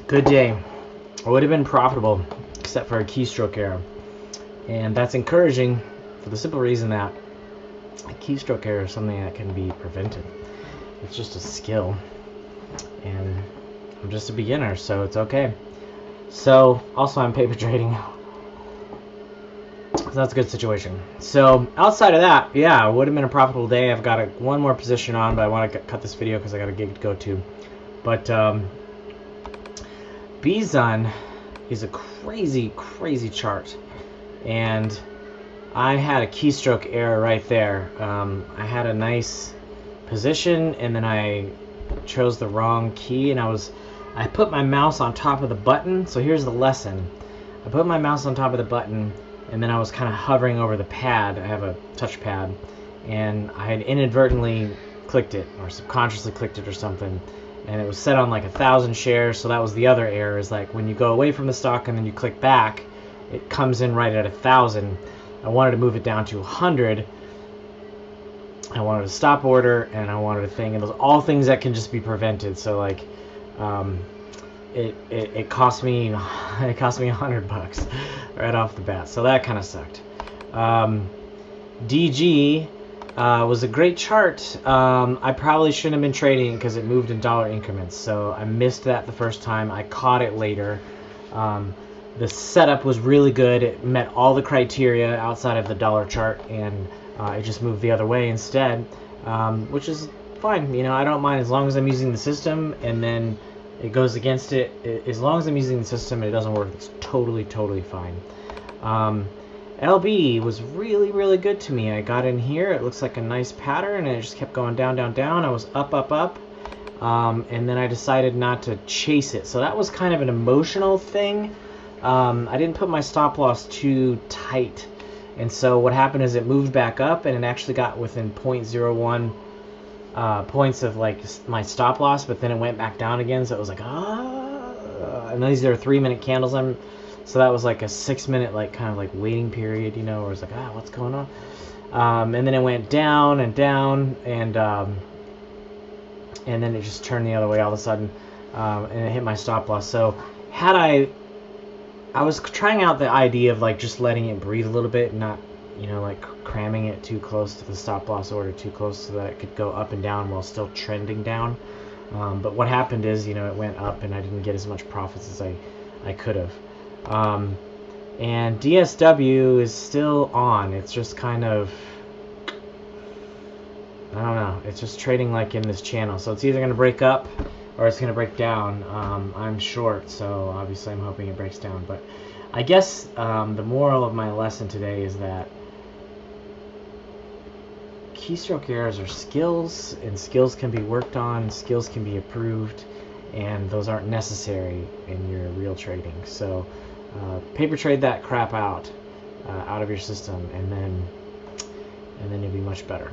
Good day. I would have been profitable except for a keystroke error. And that's encouraging for the simple reason that a keystroke error is something that can be prevented. It's just a skill. And I'm just a beginner, so it's okay. So, also I'm paper trading. So that's a good situation. So, outside of that, yeah, it would have been a profitable day. I've got one more position on, but I want to cut this video because I got a gig to go to. But, Bison is a crazy, crazy chart. And I had a keystroke error right there. I had a nice position, and then I chose the wrong key, and I put my mouse on top of the button. So here's the lesson. I put my mouse on top of the button, and then I was kind of hovering over the pad. I have a touch pad, and I had inadvertently clicked it, or subconsciously clicked it or something, and it was set on like 1,000 shares. So that was the other error, is like when you go away from the stock and then you click back, it comes in right at 1,000. I wanted to move it down to 100. I wanted a stop order, and I wanted a thing, and those all things that can just be prevented. So like, it cost me $100 right off the bat. So that kind of sucked. DG was a great chart. I probably shouldn't have been trading because it moved in dollar increments. So I missed that the first time. I caught it later. The setup was really good. It met all the criteria outside of the dollar chart, and it just moved the other way instead, which is fine. You know, I don't mind as long as I'm using the system, and then it goes against it. As long as I'm using the system and it doesn't work, it's totally, totally fine. LB was really, really good to me. I got in here. It looks like a nice pattern, and it just kept going down, down, down. I was up, up, up. And then I decided not to chase it. So that was kind of an emotional thing. I didn't put my stop loss too tight. And so what happened is it moved back up, and it actually got within 0.01 points of like my stop loss, but then it went back down again. So it was like, and these are 3-minute candles. So that was like a 6-minute like kind of like waiting period, you know, where it's like, what's going on? And then it went down and down, and then it just turned the other way all of a sudden, and it hit my stop loss. So had I was trying out the idea of like just letting it breathe a little bit, and not, you know, like cramming it too close to the stop loss order too close, so that it could go up and down while still trending down. But what happened is, you know, it went up, and I didn't get as much profits as I could have. And DSW is still on. It's just kind of, I don't know, it's just trading like in this channel. So it's either going to break up or it's going to break down. I'm short, so obviously I'm hoping it breaks down. But I guess the moral of my lesson today is that keystroke errors are skills, and skills can be worked on, skills can be improved, and those aren't necessary in your real trading. So paper trade that crap out of your system, and then you'll be much better.